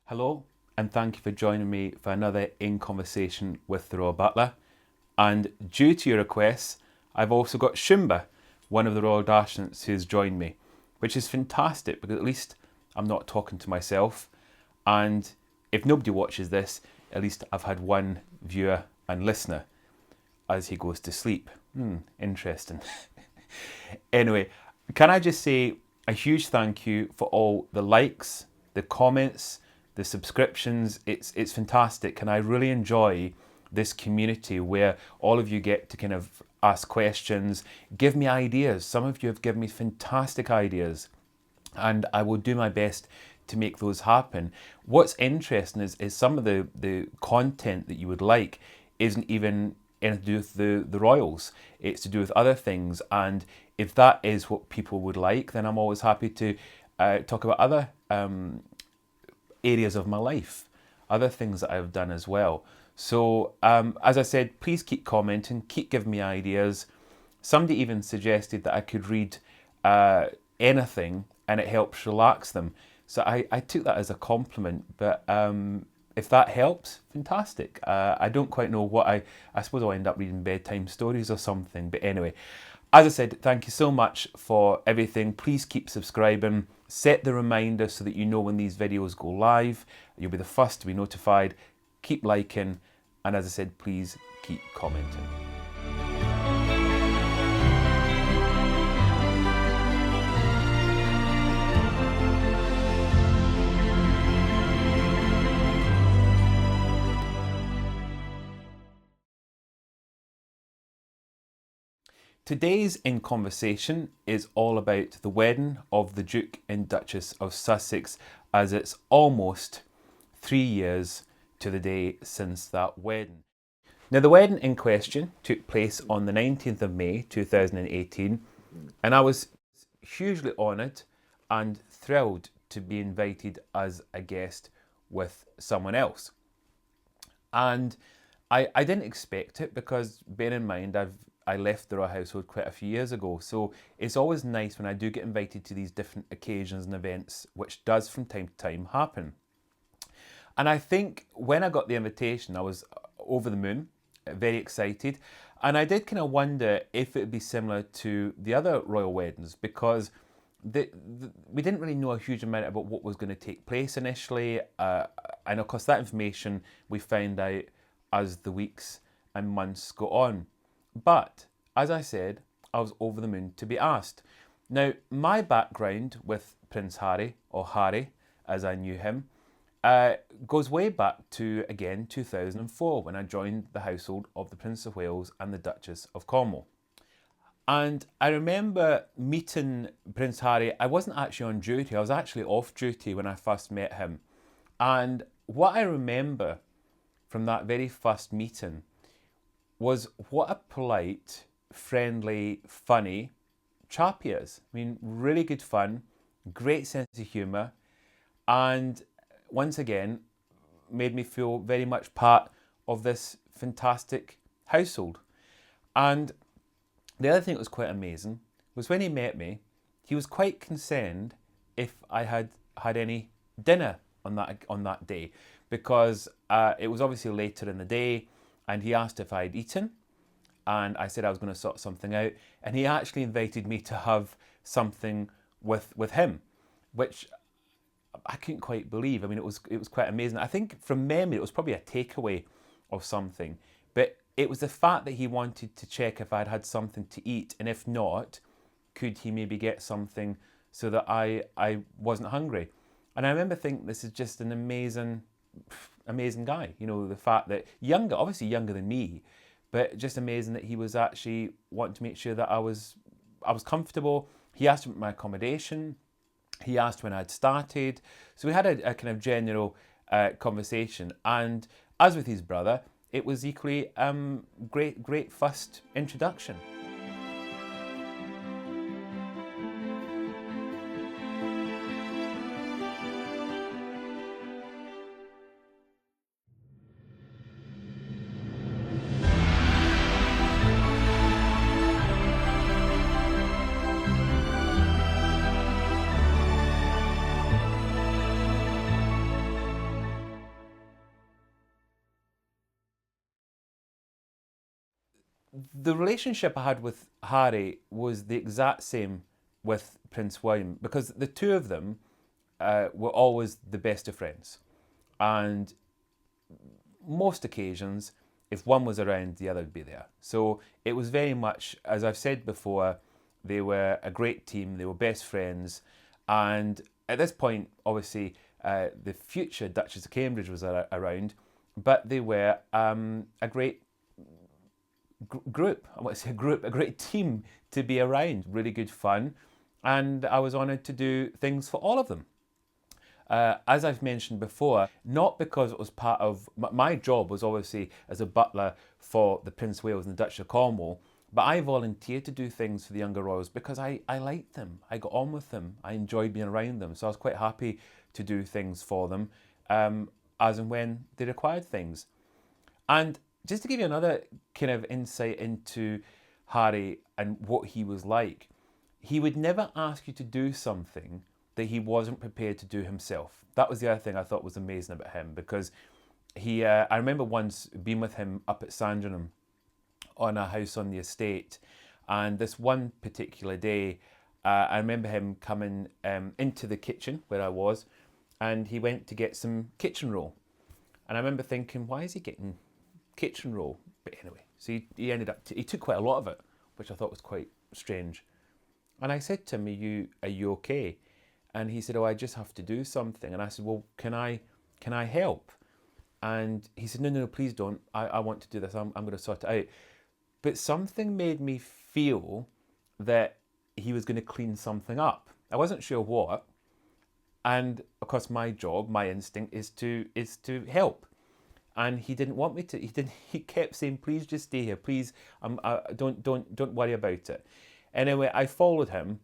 Hello, and thank you for joining me for another In Conversation with the Royal Butler. And due to your requests, I've also got Shumba, one of the Royal Dachshunds, who's joined me, which is fantastic because at least I'm not talking to myself. And if nobody watches this, at least I've had one viewer and listener as he goes to sleep. Interesting. Anyway, can I just say a huge thank you for all the likes, the comments, the subscriptions. It's fantastic, and I really enjoy this community where all of you get to kind of ask questions, give me ideas. Some of you have given me fantastic ideas, and I will do my best to make those happen. What's interesting is some of the content that you would like isn't even anything to do with the royals. It's to do with other things, and if that is what people would like, then I'm always happy to talk about other areas of my life, other things that I've done as well. So as I said, please keep commenting, keep giving me ideas. Somebody even suggested that I could read anything and it helps relax them. So I took that as a compliment, but if that helps, fantastic. I don't quite know what I suppose I'll end up reading bedtime stories or something, but anyway. As I said, thank you so much for everything. Please keep subscribing. Set the reminder so that you know when these videos go live. You'll be the first to be notified. Keep liking. And as I said, please keep commenting. Today's In Conversation is all about the wedding of the Duke and Duchess of Sussex, as it's almost 3 years to the day since that wedding. Now, the wedding in question took place on the 19th of May 2018, and I was hugely honoured and thrilled to be invited as a guest with someone else. And I didn't expect it because, bear in mind, I left the royal household quite a few years ago, so it's always nice when I do get invited to these different occasions and events, which does from time to time happen. And I think when I got the invitation, I was over the moon, very excited, and I did kind of wonder if it would be similar to the other royal weddings, because we didn't really know a huge amount about what was going to take place initially, and of course that information we found out as the weeks and months go on. But, as I said, I was over the moon to be asked. Now, my background with Prince Harry, or Harry, as I knew him, goes way back to, again, 2004, when I joined the household of the Prince of Wales and the Duchess of Cornwall. And I remember meeting Prince Harry. I wasn't actually on duty, I was actually off duty when I first met him. And what I remember from that very first meeting was what a polite, friendly, funny chap he is. I mean, really good fun, great sense of humour, and once again, made me feel very much part of this fantastic household. And the other thing that was quite amazing was when he met me, he was quite concerned if I had had any dinner on that day, because it was obviously later in the day, and he asked if I'd eaten, and I said I was going to sort something out, and he actually invited me to have something with him, which I couldn't quite believe. I mean, it was quite amazing. I think from memory it was probably a takeaway of something, but it was the fact that he wanted to check if I'd had something to eat, and if not, could he maybe get something so that I wasn't hungry. And I remember thinking, this is just an amazing guy. You know, the fact that obviously younger than me, but just amazing that he was actually wanting to make sure that I was comfortable. He asked about my accommodation. He asked when I'd started. So we had a kind of general conversation. And as with his brother, it was equally great first introduction. The relationship I had with Harry was the exact same with Prince William, because the two of them were always the best of friends. And most occasions, if one was around, the other would be there. So it was very much, as I've said before, they were a great team, they were best friends. And at this point, obviously, the future Duchess of Cambridge was around, but they were a great group. I want to say a great team to be around. Really good fun. And I was honoured to do things for all of them. As I've mentioned before, not because it was part of my job was obviously as a butler for the Prince of Wales and the Duchess of Cornwall, but I volunteered to do things for the younger royals because I liked them. I got on with them. I enjoyed being around them. So I was quite happy to do things for them as and when they required things. And just to give you another kind of insight into Harry and what he was like, he would never ask you to do something that he wasn't prepared to do himself. That was the other thing I thought was amazing about him, because I remember once being with him up at Sandringham on a house on the estate, and this one particular day, I remember him coming into the kitchen where I was, and he went to get some kitchen roll. And I remember thinking, why is he getting kitchen roll? But anyway, so he ended up, he took quite a lot of it, which I thought was quite strange. And I said to him, are you okay? And he said, oh, I just have to do something. And I said, well, can I help? And he said, no, please don't. I want to do this. I'm going to sort it out. But something made me feel that he was going to clean something up. I wasn't sure what. And of course, my job, my instinct is to help. And he didn't want me to. He kept saying, please just stay here. Please, don't worry about it. Anyway, I followed him,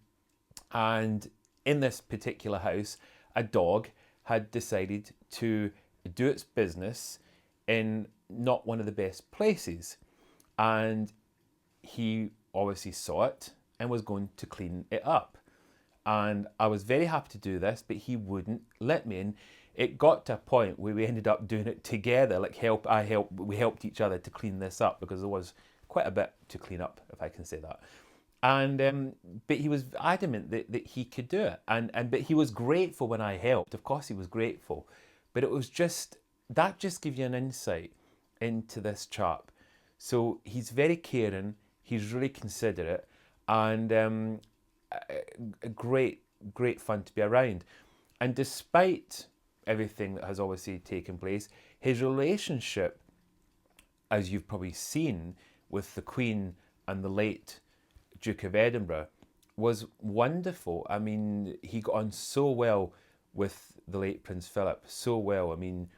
and in this particular house, a dog had decided to do its business in not one of the best places. And he obviously saw it and was going to clean it up. And I was very happy to do this, but he wouldn't let me. And it got to a point where we ended up doing it together, we helped each other to clean this up, because there was quite a bit to clean up, if I can say that. And but he was adamant that he could do it, but he was grateful when I helped. Of course, he was grateful, but it was just gives you an insight into this chap. So he's very caring, he's really considerate, and a great fun to be around. And despite everything that has obviously taken place, his relationship, as you've probably seen, with the Queen and the late Duke of Edinburgh was wonderful. I mean, he got on so well with the late Prince Philip, so well. I mean,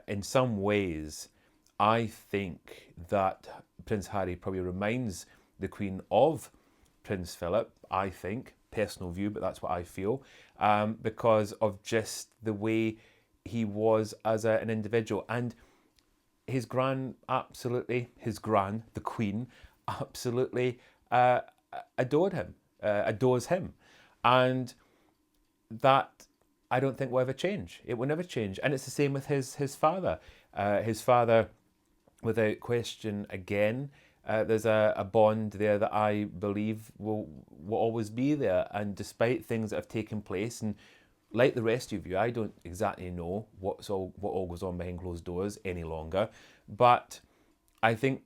in some ways, I think that Prince Harry probably reminds the Queen of Prince Philip, I think, personal view, but that's what I feel, because of just the way he was as an individual. And his gran, the Queen, absolutely adores him. And that, I don't think, will ever change. It will never change. And it's the same with his father. His father, without question, again, there's a bond there that I believe will always be there. And despite things that have taken place, and like the rest of you, I don't exactly know what all goes on behind closed doors any longer. But I think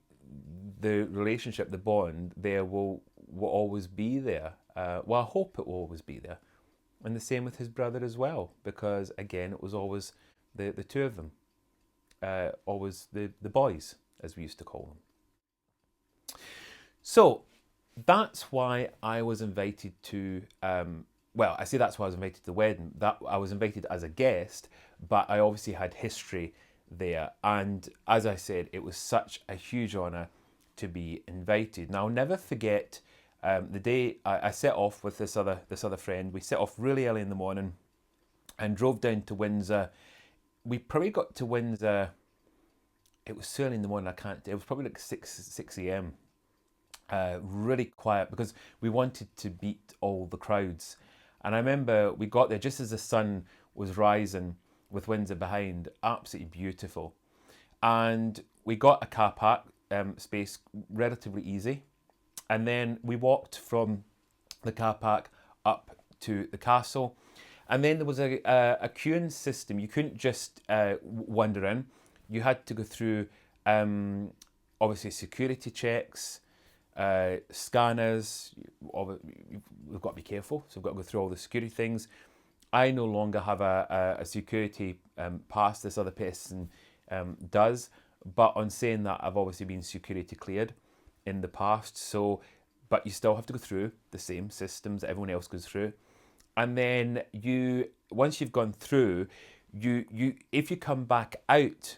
the relationship, the bond there will always be there. Well, I hope it will always be there. And the same with his brother as well, because again, it was always the two of them, always the boys, as we used to call them. So that's why I was invited to, I say that's why I was invited to the wedding. That I was invited as a guest, but I obviously had history there. And as I said, it was such a huge honour to be invited. And I'll never forget the day I set off with this other friend. We set off really early in the morning and drove down to Windsor. We probably got to Windsor, it was so early in the morning, it was probably like 6 a.m. Really quiet, because we wanted to beat all the crowds. And I remember we got there just as the sun was rising, with Windsor behind, absolutely beautiful. And we got a car park space relatively easy. And then we walked from the car park up to the castle. And then there was a queuing system. You couldn't just wander in. You had to go through, obviously, security checks, scanners. We've got to be careful, so we've got to go through all the security things. I no longer have a security pass. This other person does. But on saying that, I've obviously been security cleared in the past. So, but you still have to go through the same systems that everyone else goes through. And then once you've gone through, if you come back out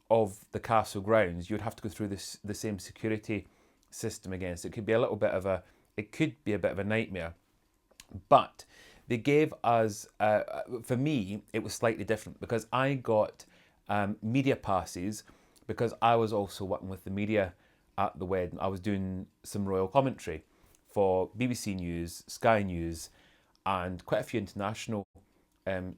of the castle grounds, you'd have to go through the same security system again. So it could be a bit of a nightmare. But they gave us, for me, it was slightly different because I got media passes because I was also working with the media at the wedding. I was doing some royal commentary for BBC News, Sky News, and quite a few international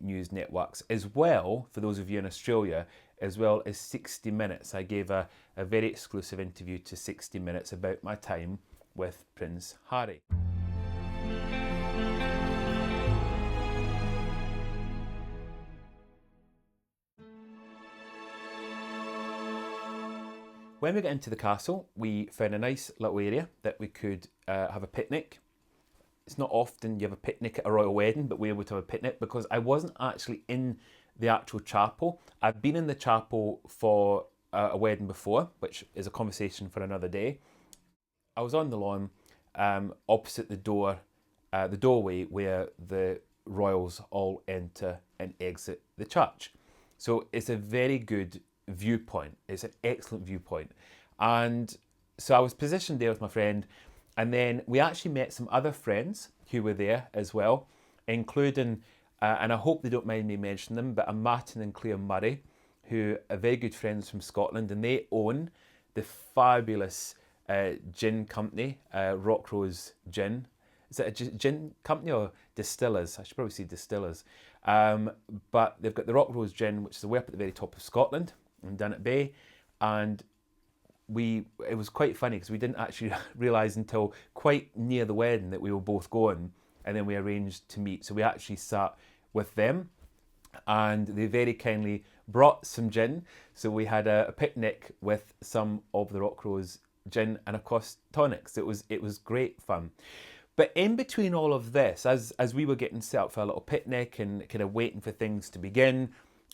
news networks, as well, for those of you in Australia, as well as 60 Minutes. I gave a very exclusive interview to 60 Minutes about my time with Prince Harry. When we got into the castle, we found a nice little area that we could have a picnic. It's not often you have a picnic at a royal wedding, but we were able to have a picnic because I wasn't actually in the actual chapel. I've been in the chapel for a wedding before, which is a conversation for another day. I was on the lawn opposite the doorway where the royals all enter and exit the church. So it's a very good viewpoint. It's an excellent viewpoint. And so I was positioned there with my friend, and then we actually met some other friends who were there as well, including, and I hope they don't mind me mentioning them, but Martin and Claire Murray, who are very good friends from Scotland, and they own the fabulous gin company, Rockrose Gin. Is it a gin company or distillers? I should probably say distillers. But they've got the Rockrose Gin, which is way up at the very top of Scotland, in Dunnet Bay, and it was quite funny because we didn't actually realise until quite near the wedding that we were both going, and then we arranged to meet. So we actually sat with them, and they very kindly brought some gin. So we had a picnic with some of the Rockrose gin and of course tonics. It was great fun. But in between all of this, as we were getting set up for a little picnic and kind of waiting for things to begin,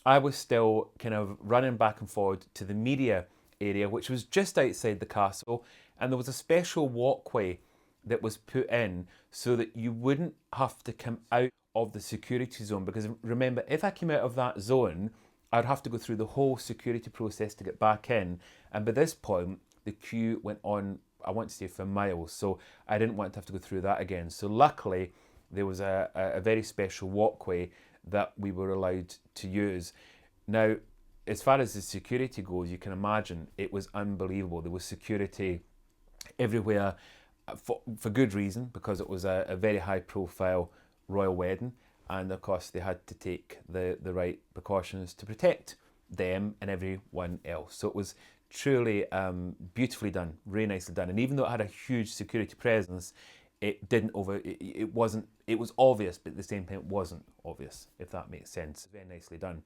I was still kind of running back and forward to the media area, which was just outside the castle, and there was a special walkway that was put in so that you wouldn't have to come out of the security zone, because remember, if I came out of that zone, I'd have to go through the whole security process to get back in, and by this point the queue went on, I want to say, for miles, so I didn't want to have to go through that again. So luckily there was a very special walkway that we were allowed to use. Now, as far as the security goes, you can imagine it was unbelievable. There was security everywhere for good reason, because it was a very high profile royal wedding, and of course they had to take the right precautions to protect them and everyone else. So it was truly beautifully done, really nicely done. And even though it had a huge security presence, it was obvious, but at the same time it wasn't obvious, if that makes sense. Very nicely done.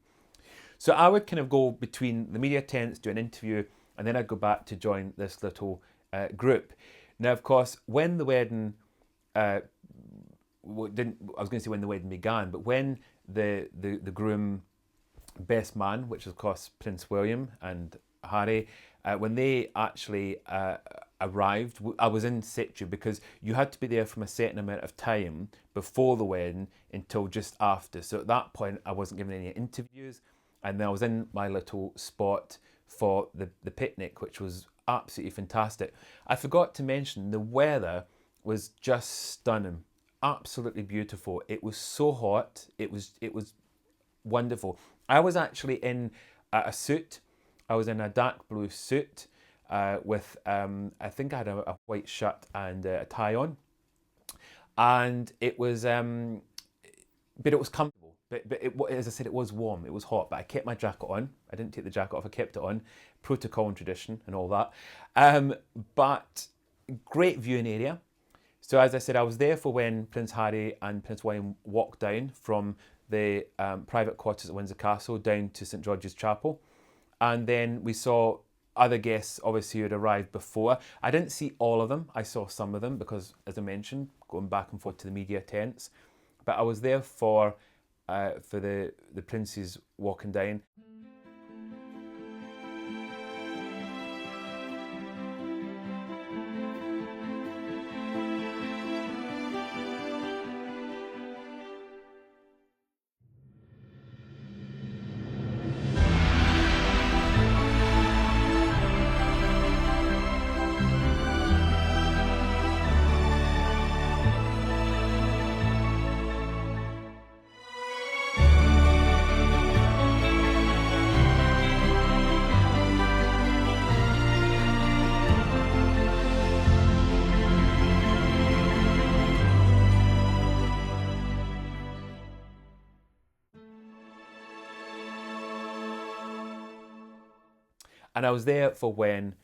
So I would kind of go between the media tents, do an interview, and then I'd go back to join this little group. Now, of course, when the wedding I was going to say when the wedding began, but when the groom best man, which is of course Prince William and Harry, when they actually arrived, I was in situ, because you had to be there from a certain amount of time before the wedding until just after. So at that point I wasn't given any interviews, and then I was in my little spot for the picnic, which was absolutely fantastic. I forgot to mention the weather was just stunning, absolutely beautiful. It was so hot, it was wonderful. I was actually in a suit. I was in a dark blue suit with, I think I had a white shirt and a tie on. And it was, but it was comfortable. As I said, it was warm, it was hot, but I kept my jacket on. I didn't take the jacket off, I kept it on. Protocol and tradition and all that. But great viewing area. So as I said, I was there for when Prince Harry and Prince William walked down from the private quarters at Windsor Castle down to St George's Chapel. And then we saw other guests, obviously, who had arrived before. I didn't see all of them. I saw some of them because, as I mentioned, going back and forth to the media tents. But I was there for the princes walking down. And I was there for when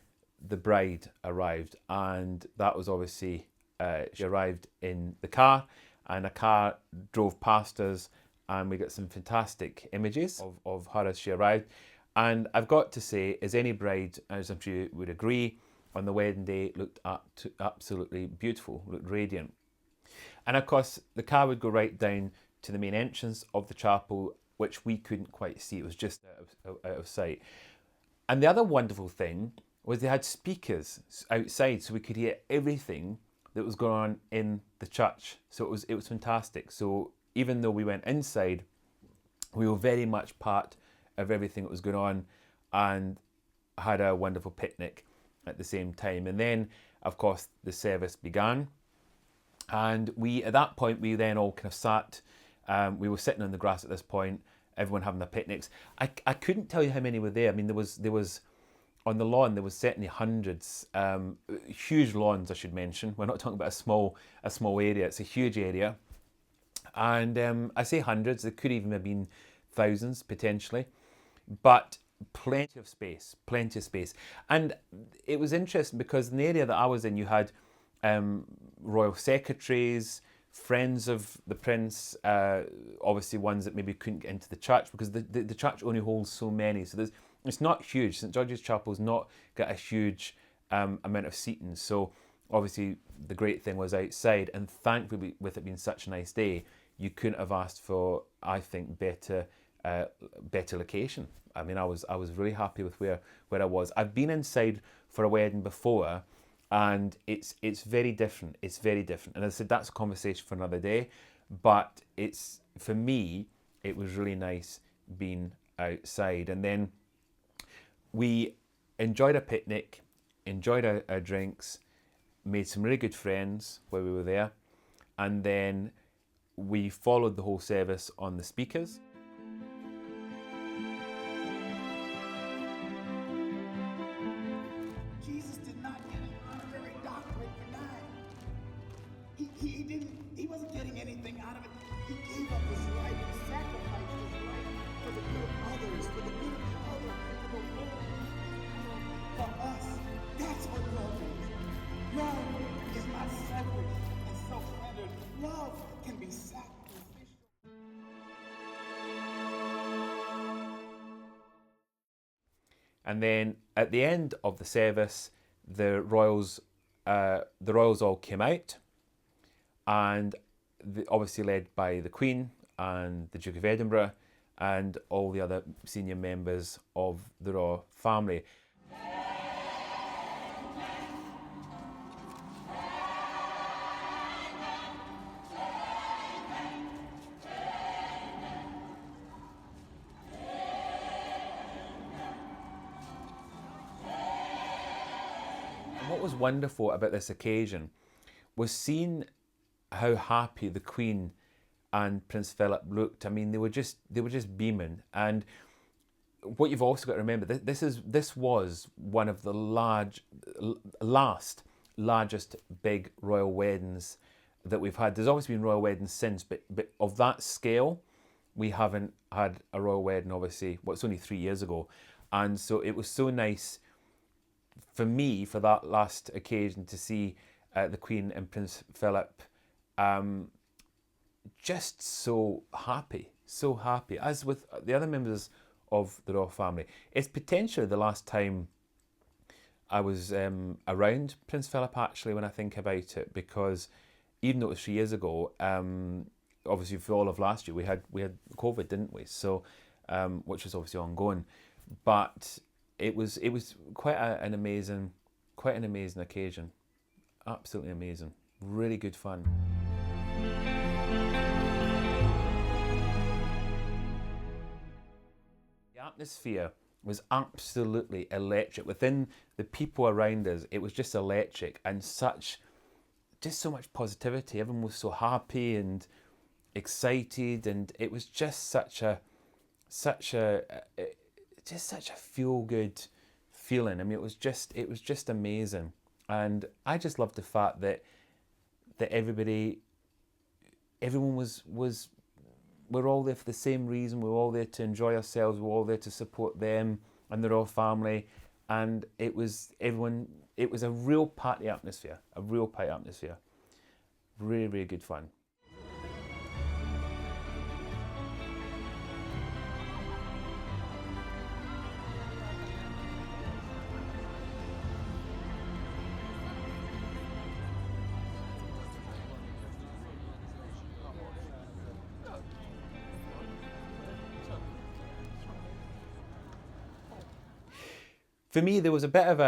the bride arrived, and that was obviously, she arrived in the car, and a car drove past us, and we got some fantastic images of her as she arrived. And I've got to say, as any bride, as I'm sure you would agree, on the wedding day looked absolutely beautiful, looked radiant. And of course, the car would go right down to the main entrance of the chapel, which we couldn't quite see. It was just out of sight. And the other wonderful thing was they had speakers outside, so we could hear everything that was going on in the church. So it was fantastic. So even though we went inside, we were very much part of everything that was going on, and had a wonderful picnic at the same time. And then, of course, the service began. And at that point, we then all kind of sat. We were sitting on the grass at this point, everyone having their picnics. I couldn't tell you how many were there. I mean, there was on the lawn, there was certainly hundreds. Huge lawns, I should mention. We're not talking about a small area. It's a huge area. And I say hundreds, there could even have been thousands potentially. But plenty of space. And it was interesting because in the area that I was in, you had royal secretaries, friends of the prince, obviously ones that maybe couldn't get into the church because the church only holds so many. So it's not huge. St George's Chapel's not got a huge amount of seating. So obviously the great thing was outside, and thankfully with it being such a nice day, you couldn't have asked for, I think, better location. I mean, I was really happy with where I was. I've been inside for a wedding before, and it's very different. It's very different. And as I said, that's a conversation for another day. But for me, it was really nice being outside. And then we enjoyed a picnic, enjoyed our drinks, made some really good friends while we were there. And then we followed the whole service on the speakers. Jesus did not get an honorary doctorate for dying. He wasn't getting anything out of it. He gave up his life and sacrificed his life for the good of others, for the good of the other, for the world, for us. That's what love is. Love is not selfish and self-centered. Love can be sacrificial. And then at the end of the service, the royals all came out, and obviously led by the Queen and the Duke of Edinburgh and all the other senior members of the royal family. What was wonderful about this occasion was seeing how happy the Queen and Prince Philip looked. I mean, they were just beaming. And what you've also got to remember, this was one of the largest big royal weddings that we've had. There's obviously been royal weddings since, but of that scale, we haven't had a royal wedding, obviously. Well, it's only 3 years ago. And so it was so nice for me, for that last occasion, to see the Queen and Prince Philip just so happy, as with the other members of the royal family. It's potentially the last time I was around Prince Philip, actually, when I think about it, because even though it was 3 years ago, obviously for all of last year we had COVID, didn't we? So, which was obviously ongoing, but it was quite an amazing occasion, absolutely amazing, really good fun. The atmosphere was absolutely electric. Within the people around us, it was just electric, and just so much positivity. Everyone was so happy and excited, and it was just such a feel good feeling. I mean, it was just amazing, and I just loved the fact that everyone was we're all there for the same reason. We're all there to enjoy ourselves. We're all there to support them and their whole family. And it was a real party atmosphere, Really, really good fun. For me, there was a bit of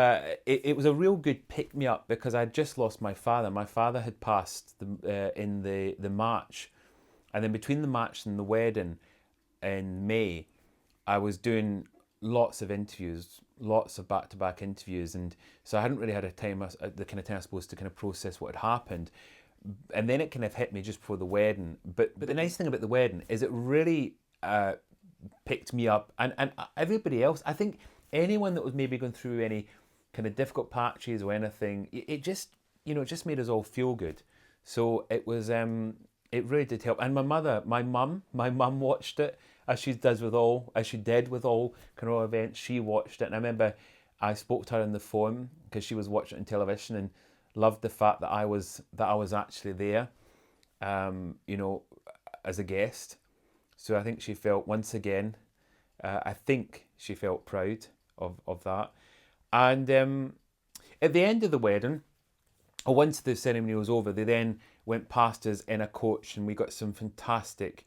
it was a real good pick me up, because I'd just lost my father. My father had passed in the March, and then between the March and the wedding in May, I was doing lots of interviews, lots of back-to-back interviews, and so I hadn't really had the kind of time, I suppose, to kind of process what had happened. And then it kind of hit me just before the wedding. But the nice thing about the wedding is it really picked me up, and everybody else. I think anyone that was maybe going through any kind of difficult patches or anything, it just made us all feel good. So it was it really did help. And my mum watched it, as she did with all kind of events. She watched it, and I remember I spoke to her on the phone because she was watching it on television, and loved the fact that I was actually there, as a guest. So I think she felt, once again, I think she felt proud of that. And at the end of the wedding, or once the ceremony was over, they then went past us in a coach, and we got some fantastic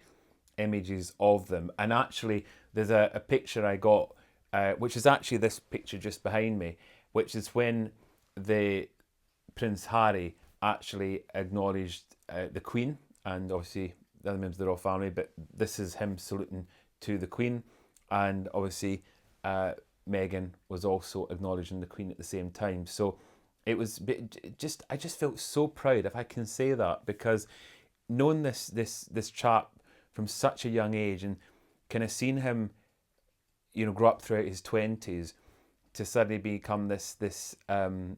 images of them. And actually, there's a picture I got, which is actually this picture just behind me, which is when the Prince Harry actually acknowledged the Queen, and obviously the other members of the royal family, but this is him saluting to the Queen, and obviously Meghan was also acknowledging the Queen at the same time. So it was I just felt so proud, if I can say that, because knowing this chap from such a young age, and kind of seeing him, grow up throughout his 20s to suddenly become this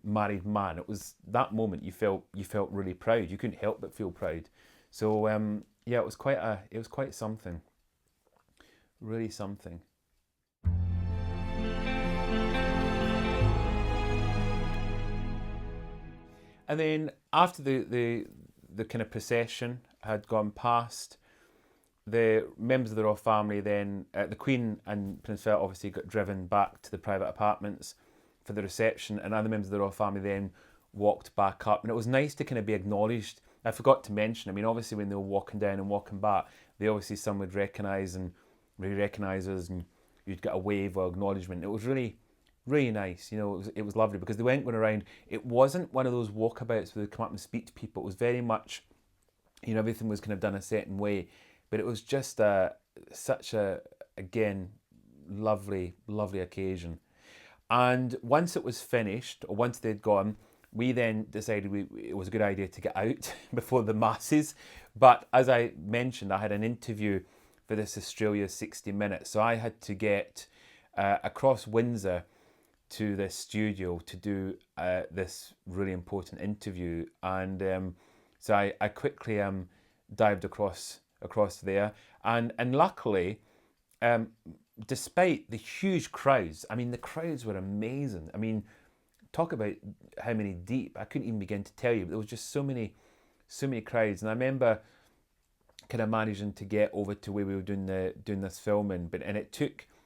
married man. It was that moment you felt really proud. You couldn't help but feel proud. So yeah, it was quite something. Really something. And then after the kind of procession had gone past, the members of the royal family then, the Queen and Prince Philip obviously got driven back to the private apartments for the reception, and other members of the royal family then walked back up. And it was nice to kind of be acknowledged. I forgot to mention, I mean, obviously when they were walking down and walking back, some would recognise us, and you'd get a wave or acknowledgement. It was really, really nice. It was lovely, because they weren't going around. It wasn't one of those walkabouts where they come up and speak to people. It was very much, everything was kind of done a certain way. But it was just such a, again, lovely, lovely occasion. And once it was finished, or once they'd gone, we then decided it was a good idea to get out before the masses. But as I mentioned, I had an interview for this Australia 60 Minutes. So I had to get across Windsor to this studio to do this really important interview. And so I quickly dived across across there. And luckily, despite the huge crowds, I mean, the crowds were amazing. I mean, talk about how many deep. I couldn't even begin to tell you, but there was just so many crowds. And I remember kind of managing to get over to where we were doing this filming, and it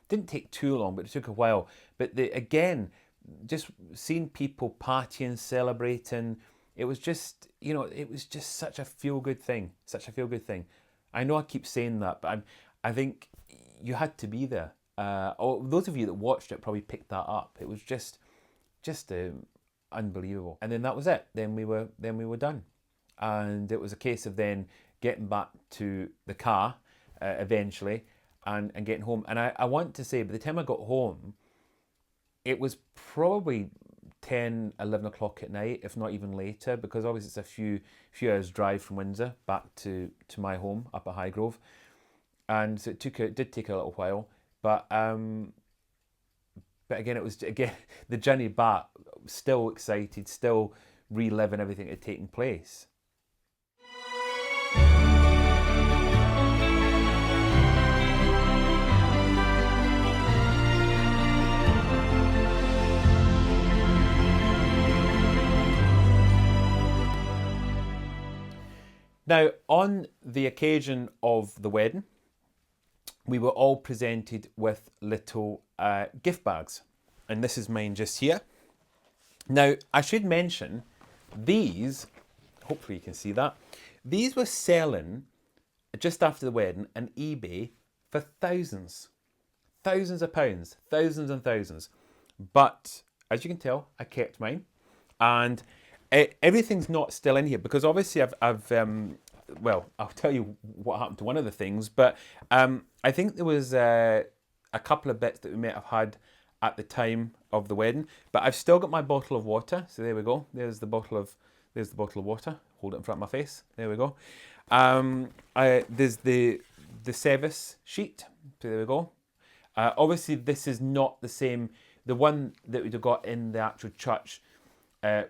didn't take too long, but it took a while. But again, just seeing people partying, celebrating, it was just, it was just such a feel-good thing. I know I keep saying that, but I think you had to be there. Those of you that watched it probably picked that up. It was just unbelievable. And then that was it. Then we were done, and it was a case of then getting back to the car eventually and getting home. And I want to say, by the time I got home, it was probably 10, 11 o'clock at night, if not even later, because obviously it's a few hours drive from Windsor back to my home up at Highgrove. And so it did take a little while, but again, it was the journey back, still excited, still reliving everything that had taken place. Now, on the occasion of the wedding, we were all presented with little gift bags. And this is mine just here. Now, I should mention, these, hopefully you can see that, these were selling just after the wedding on eBay for thousands of pounds, thousands and thousands. But as you can tell, I kept mine. And everything's not still in here, because obviously well, I'll tell you what happened to one of the things, but I think there was a couple of bits that we might have had at the time of the wedding, but I've still got my bottle of water. So there we go. There's the bottle of water. Hold it in front of my face. There we go. There's the service sheet. So there we go. Obviously, this is not the same. The one that we'd have got in the actual church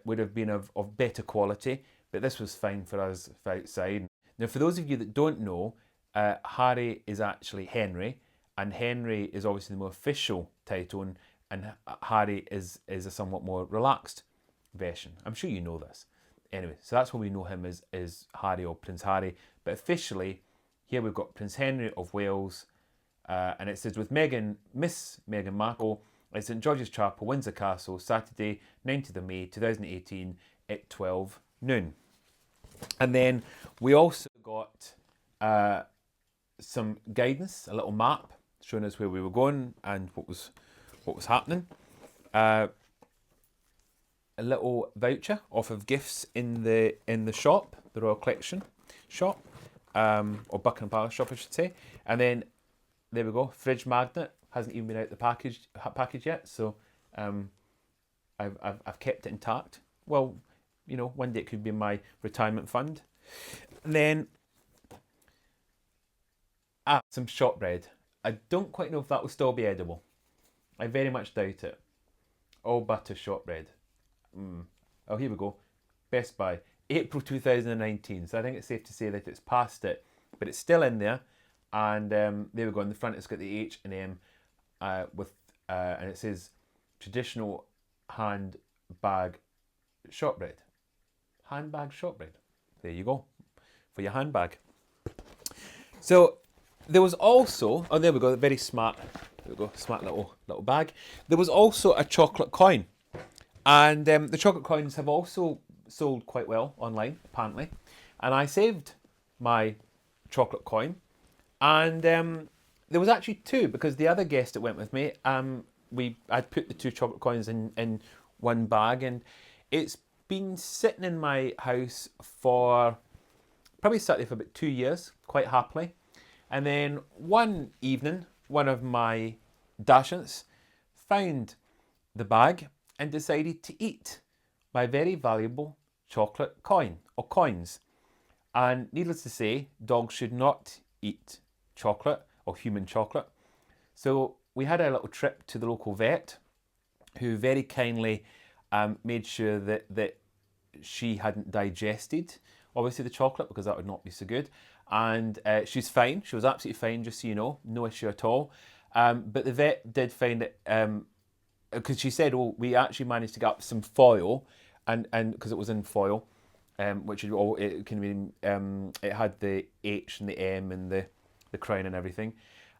would have been of better quality, but this was fine for us for outside. Now, for those of you that don't know, Harry is actually Henry, and Henry is obviously the more official title, and Harry is a somewhat more relaxed version. I'm sure you know this. Anyway, so that's why we know him as Harry or Prince Harry. But officially, here we've got Prince Henry of Wales, and it says, with Miss Meghan Markle at St George's Chapel, Windsor Castle, Saturday, 19th of May 2018 at 12 noon. And then we also got some guidance, a little map showing us where we were going and what was happening. A little voucher off of gifts in the shop, the Royal Collection shop, or Buckingham Palace shop, I should say. And then there we go, fridge magnet. Hasn't even been out the package yet, so I've kept it intact. Well, one day it could be my retirement fund. And then some shortbread. I don't quite know if that will still be edible. I very much doubt it. All butter shortbread. Oh, here we go. Best Buy, April 2019. So I think it's safe to say that it's past it, but it's still in there. And there we go. In the front, it's got the H&M with, and it says traditional handbag shortbread. Handbag shortbread. There you go, for your handbag. So there was also, oh, there we go, very smart. There we go, smart little bag. There was also a chocolate coin, and the chocolate coins have also sold quite well online, apparently. And I saved my chocolate coin, and there was actually two, because the other guest that went with me, I'd put the two chocolate coins in one bag, and it's been sitting in my house for probably sat there for about 2 years, quite happily. And then one evening, one of my Duchess found the bag and decided to eat my very valuable chocolate coin or coins. And needless to say, dogs should not eat chocolate or human chocolate. So we had a little trip to the local vet, who very kindly made sure that she hadn't digested obviously the chocolate, because that would not be so good. And she's fine. She was absolutely fine, just so you know. No issue at all. But the vet did find it, because she said, oh, we actually managed to get up some foil, and because it was in foil, which it can mean, it had the H and the M and the crown and everything.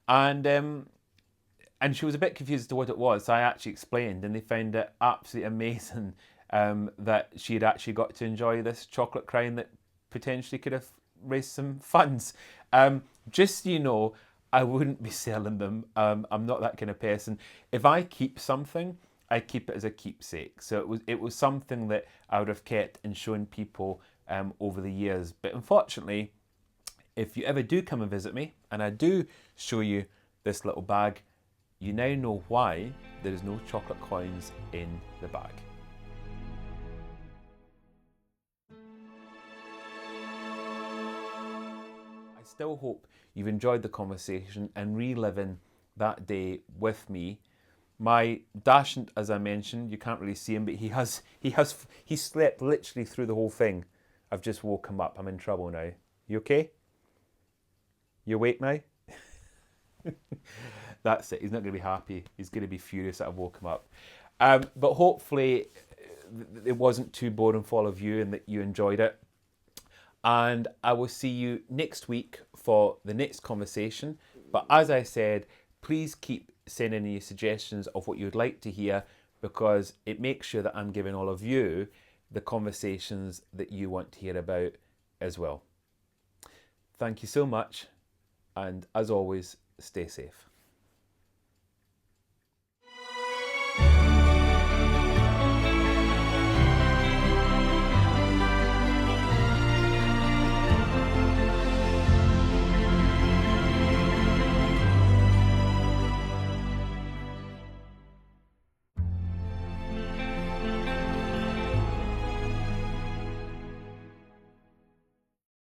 And she was a bit confused as to what it was, so I actually explained, and they found it absolutely amazing that she had actually got to enjoy this chocolate crown that potentially could have raised some funds. Just so you know, I wouldn't be selling them. I'm not that kind of person. If I keep something, I keep it as a keepsake. So it was something that I would have kept and shown people over the years. But unfortunately, if you ever do come and visit me, and I do show you this little bag, you now know why there is no chocolate coins in the bag. I still hope you've enjoyed the conversation and reliving that day with me. My Dashant, as I mentioned, you can't really see him, but he slept literally through the whole thing. I've just woke him up. I'm in trouble now. You okay? You awake now? That's it. He's not going to be happy. He's going to be furious that I've woke him up. But hopefully it wasn't too boring for all of you and that you enjoyed it. And I will see you next week for the next conversation. But as I said, please keep sending any suggestions of what you would like to hear, because it makes sure that I'm giving all of you the conversations that you want to hear about as well. Thank you so much. And as always, stay safe.